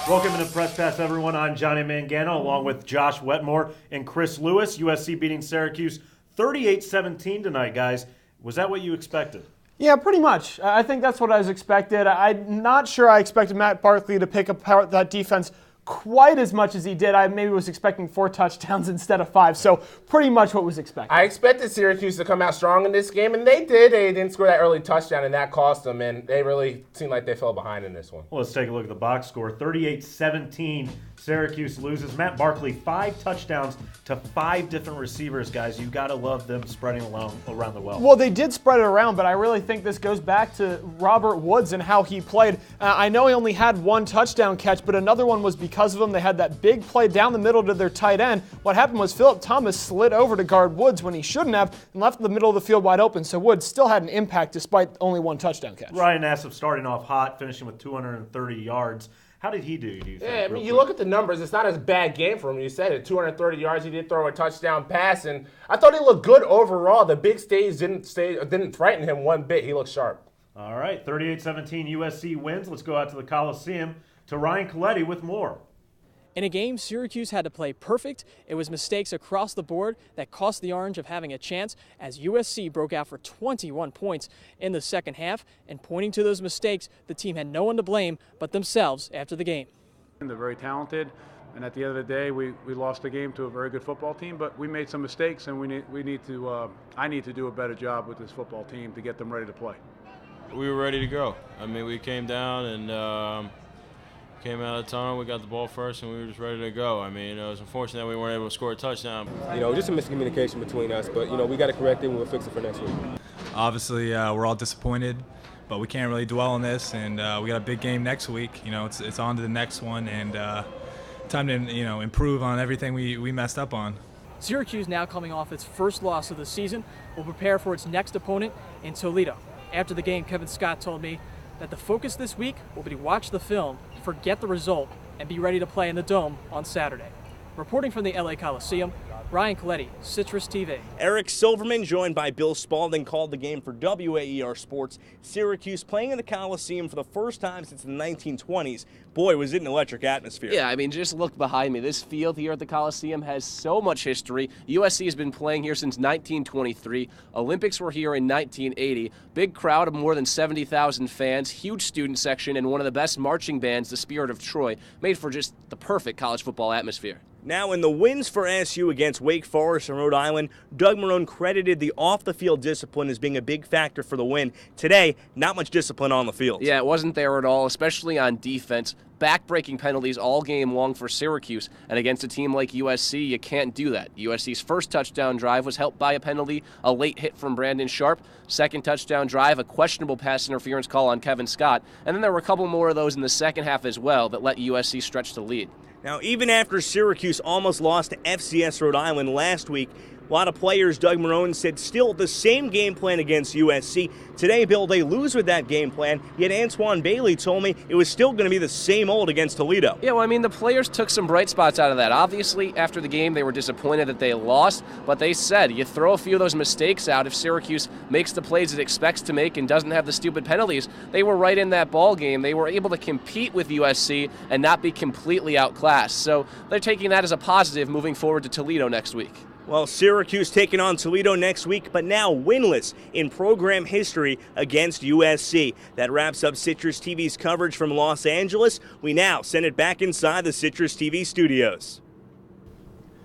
Welcome to Press Pass, everyone. I'm Johnny Mangano, along with Josh Wetmore and Chris Lewis. USC beating Syracuse 38-17 tonight, guys. Was that what you expected? Yeah, pretty much. I think that's what I was expected. I'm not sure I expected Matt Barkley to pick apart that defense quite as much as he did. I maybe was expecting 4 touchdowns instead of 5, so pretty much what was expected. I expected Syracuse to come out strong in this game, and they did. They didn't score that early touchdown, and that cost them, and they really seemed like they fell behind in this one. Well, let's take a look at the box score. 38-17, Syracuse loses. Matt Barkley, 5 touchdowns to 5 different receivers, guys. You got to love them spreading around the well. Well, they did spread it around, but I really think this goes back to Robert Woods and how he played. I know he only had 1 touchdown catch, but another one was because of him. They had that big play down the middle to their tight end. What happened was Phillip Thomas slid over to guard Woods when he shouldn't have and left the middle of the field wide open, so Woods still had an impact despite only 1 touchdown catch. Ryan Nassib starting off hot, finishing with 230 yards. How did he do you think? Yeah, I mean, you look at the numbers, it's not a bad game for him. You said it, 230 yards. He did throw a touchdown pass, and I thought he looked good overall. The big stage didn't frighten him one bit. He looked sharp. All right, 38-17 USC wins. Let's go out to the Coliseum to Ryan Coletti with more. In a game Syracuse had to play perfect, it was mistakes across the board that cost the Orange of having a chance as USC broke out for 21 points in the second half, and pointing to those mistakes, the team had no one to blame but themselves after the game. They're very talented, and at the end of the day, we lost the game to a very good football team, but we made some mistakes, and I need to do a better job with this football team to get them ready to play. We were ready to go. I mean, we came down and came out of the tunnel, we got the ball first, and we were just ready to go. I mean, it was unfortunate that we weren't able to score a touchdown. Just a miscommunication between us, but, we got to correct it and we'll fix it for next week. Obviously, we're all disappointed, but we can't really dwell on this, and we got a big game next week. It's on to the next one, and time to, improve on everything we messed up on. Syracuse, now coming off its first loss of the season, will prepare for its next opponent in Toledo. After the game, Kevin Scott told me that the focus this week will be to watch the film, forget the result, and be ready to play in the Dome on Saturday. Reporting from the LA Coliseum, Ryan Coletti, Citrus TV. Eric Silverman, joined by Bill Spalding, called the game for WAER Sports. Syracuse playing in the Coliseum for the first time since the 1920s. Boy, was it an electric atmosphere. Yeah, I mean, just look behind me. This field here at the Coliseum has so much history. USC has been playing here since 1923. Olympics were here in 1980. Big crowd of more than 70,000 fans, huge student section, and one of the best marching bands, the Spirit of Troy, made for just the perfect college football atmosphere. Now, in the wins for SU against Wake Forest and Rhode Island, Doug Marrone credited the off-the-field discipline as being a big factor for the win. Today, not much discipline on the field. Yeah, it wasn't there at all, especially on defense. Back-breaking penalties all game long for Syracuse, and against a team like USC, you can't do that. USC's first touchdown drive was helped by a penalty, a late hit from Brandon Sharp. Second touchdown drive, a questionable pass interference call on Kevin Scott, and then there were a couple more of those in the second half as well that let USC stretch the lead. Now, even after Syracuse almost lost to FCS Rhode Island last week, a lot of players, Doug Marrone said, still the same game plan against USC. Today, Bill, they lose with that game plan, yet Antoine Bailey told me it was still going to be the same old against Toledo. Yeah, well, I mean, the players took some bright spots out of that. Obviously, after the game, they were disappointed that they lost, but they said, you throw a few of those mistakes out, if Syracuse makes the plays it expects to make and doesn't have the stupid penalties, they were right in that ball game. They were able to compete with USC and not be completely outclassed. So they're taking that as a positive moving forward to Toledo next week. Well, Syracuse taking on Toledo next week, but now winless in program history against USC. That wraps up Citrus TV's coverage from Los Angeles. We now send it back inside the Citrus TV studios.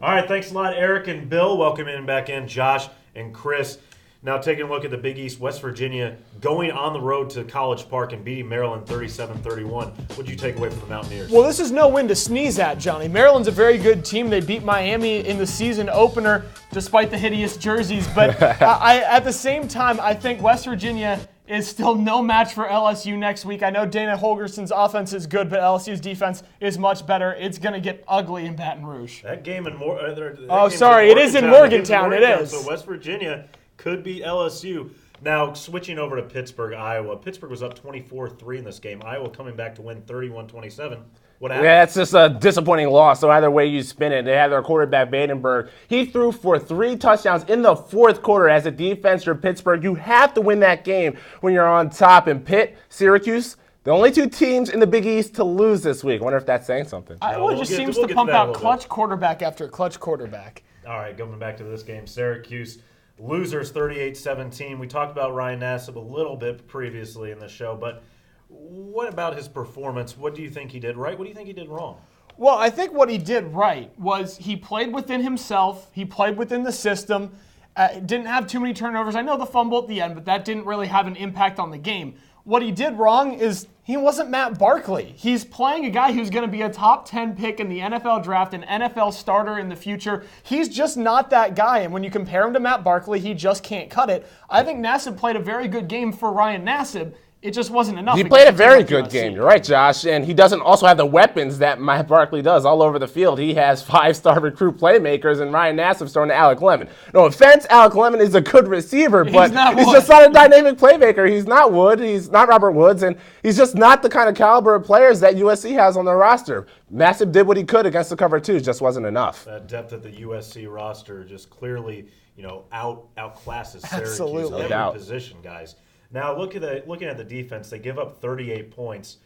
All right, thanks a lot, Eric and Bill. Welcome back in, Josh and Chris. Now taking a look at the Big East, West Virginia going on the road to College Park and beating Maryland 37-31. What did you take away from the Mountaineers? Well, this is no win to sneeze at, Johnny. Maryland's a very good team. They beat Miami in the season opener despite the hideous jerseys. But at the same time, I think West Virginia is still no match for LSU next week. I know Dana Holgerson's offense is good, but LSU's defense is much better. It's going to get ugly in Baton Rouge. That game in it is in Morgantown. It is. So West Virginia could beat LSU. Now, switching over to Pittsburgh, Iowa. Pittsburgh was up 24-3 in this game. Iowa coming back to win 31-27. What happened? Yeah, it's just a disappointing loss. So either way you spin it, they had their quarterback, Badenberg. He threw for 3 touchdowns in the fourth quarter. As a defense for Pittsburgh, you have to win that game when you're on top. And Syracuse, The only two teams in the Big East to lose this week. I wonder if that's saying something. Iowa just seems to pump out clutch quarterback after clutch quarterback. All right, going back to this game, Syracuse losers 38-17. We talked about Ryan Nassib a little bit previously in the show, but what about his performance? What do you think he did right? What do you think he did wrong? Well, I think what he did right was he played within himself. He played within the system. Didn't have too many turnovers. I know the fumble at the end, but that didn't really have an impact on the game. What he did wrong is he wasn't Matt Barkley. He's playing a guy who's going to be a top 10 pick in the NFL draft, an NFL starter in the future. He's just not that guy. And when you compare him to Matt Barkley, he just can't cut it. I think Nassib played a very good game for Ryan Nassib. It just wasn't enough. He played a very good game. You're right, Josh. And he doesn't also have the weapons that Matt Barkley does all over the field. He has 5-star recruit playmakers, and Ryan Nassib's throwing to Alec Lemon. No offense, Alec Lemon is a good receiver, but he's just not a dynamic playmaker. He's not Wood. He's not Robert Woods, and he's just not the kind of caliber of players that USC has on their roster. Nassib did what he could against the cover two, just wasn't enough. That depth at the USC roster just clearly, outclasses Syracuse Absolutely. at every position, guys. Now, looking at the defense, they give up 38 points.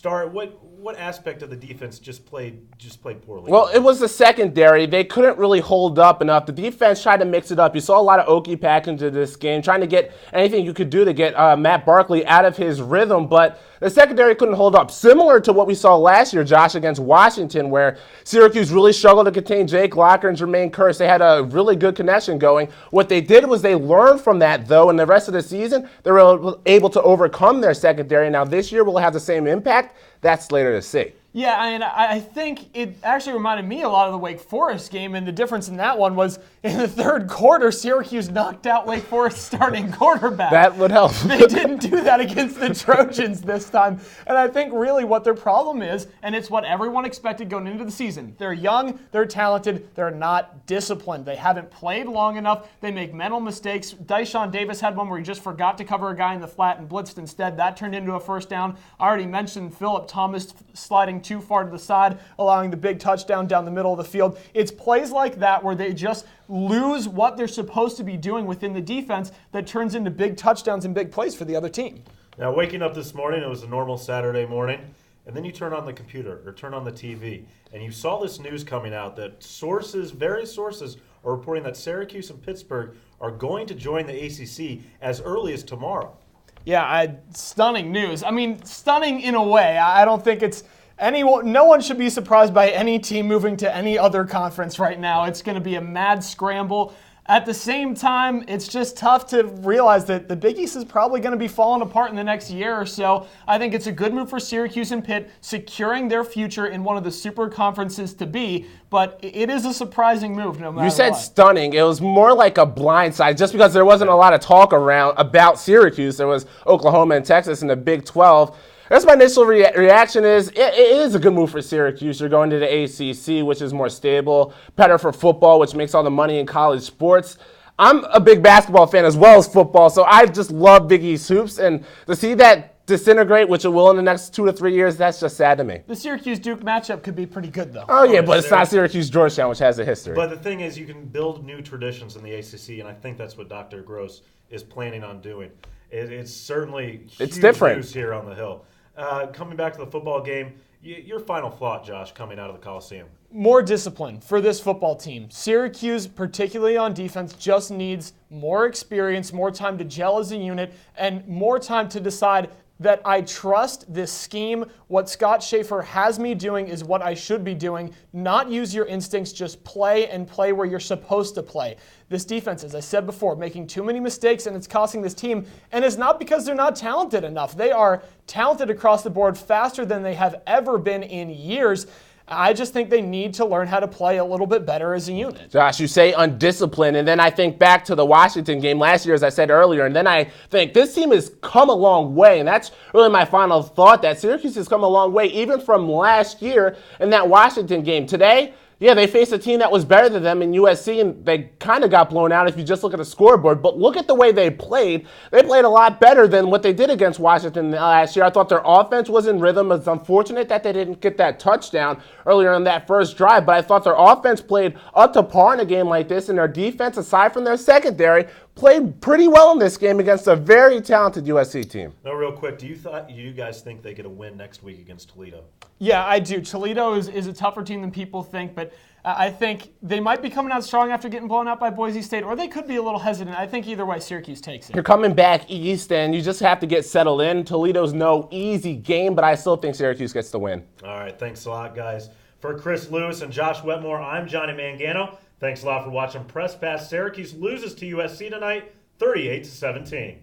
What aspect of the defense just played poorly? Well, it was the secondary. They couldn't really hold up enough. The defense tried to mix it up. You saw a lot of Okie pack into this game, trying to get anything you could do to get Matt Barkley out of his rhythm, but the secondary couldn't hold up. Similar to what we saw last year, Josh, against Washington, where Syracuse really struggled to contain Jake Locker and Jermaine Kearse. They had a really good connection going. What they did was they learned from that, though, and the rest of the season, they were able to overcome their secondary. Now, this year will have the same impact. That's later to see. Yeah, and I think it actually reminded me a lot of the Wake Forest game, and the difference in that one was in the third quarter, Syracuse knocked out Wake Forest starting quarterback. That would help. They didn't do that against the Trojans this time, and I think really what their problem is, and it's what everyone expected going into the season. They're young, they're talented, they're not disciplined. They haven't played long enough. They make mental mistakes. Dyshawn Davis had one where he just forgot to cover a guy in the flat and blitzed instead. That turned into a first down. I already mentioned Phillip Thomas sliding too far to the side, allowing the big touchdown down the middle of the field. It's plays like that where they just lose what they're supposed to be doing within the defense that turns into big touchdowns and big plays for the other team. Now, waking up this morning, it was a normal Saturday morning, and then you turn on the computer or turn on the TV, and you saw this news coming out that various sources are reporting that Syracuse and Pittsburgh are going to join the ACC as early as tomorrow. Yeah, stunning news. I mean, stunning in a way. I don't think it's no one should be surprised by any team moving to any other conference right now. It's going to be a mad scramble. At the same time, it's just tough to realize that the Big East is probably going to be falling apart in the next year or so. I think it's a good move for Syracuse and Pitt, securing their future in one of the super conferences to be, but it is a surprising move no matter what. You said stunning. It was more like a blindside just because there wasn't a lot of talk around about Syracuse. There was Oklahoma and Texas in the Big 12. That's my initial reaction is it is a good move for Syracuse. You're going to the ACC, which is more stable, better for football, which makes all the money in college sports. I'm a big basketball fan as well as football, so I just love Big East hoops. And to see that disintegrate, which it will in the next 2 to 3 years, that's just sad to me. The Syracuse-Duke matchup could be pretty good, though. Oh, yeah, but it's not Syracuse-Georgetown, which has a history. But the thing is, you can build new traditions in the ACC, and I think that's what Dr. Gross is planning on doing. It's certainly huge news here on the Hill. Coming back to the football game, your final thought, Josh, coming out of the Coliseum. More discipline for this football team. Syracuse, particularly on defense, just needs more experience, more time to gel as a unit, and more time to decide that I trust this scheme. What Scott Schaefer has me doing is what I should be doing. Not use your instincts, just play and play where you're supposed to play. This defense, as I said before, making too many mistakes, and it's costing this team. And it's not because they're not talented enough. They are talented across the board faster than they have ever been in years. I just think they need to learn how to play a little bit better as a unit. Josh, you say undisciplined, and then I think back to the Washington game last year, as I said earlier, and then I think this team has come a long way, and that's really my final thought, that Syracuse has come a long way, even from last year in that Washington game. Today, yeah, they faced a team that was better than them in USC, and they kind of got blown out if you just look at the scoreboard. But look at the way they played. They played a lot better than what they did against Washington last year. I thought their offense was in rhythm. It's unfortunate that they didn't get that touchdown earlier in that first drive, but I thought their offense played up to par in a game like this, and their defense, aside from their secondary, played pretty well in this game against a very talented USC team. No, real quick, do you guys think they get a win next week against Toledo? Yeah, I do. Toledo is a tougher team than people think, but I think they might be coming out strong after getting blown out by Boise State, or they could be a little hesitant. I think either way, Syracuse takes it. You're coming back east, and you just have to get settled in. Toledo's no easy game, but I still think Syracuse gets the win. All right, thanks a lot, guys. For Chris Lewis and Josh Wetmore, I'm Johnny Mangano. Thanks a lot for watching Press Pass. Syracuse loses to USC tonight, 38-17.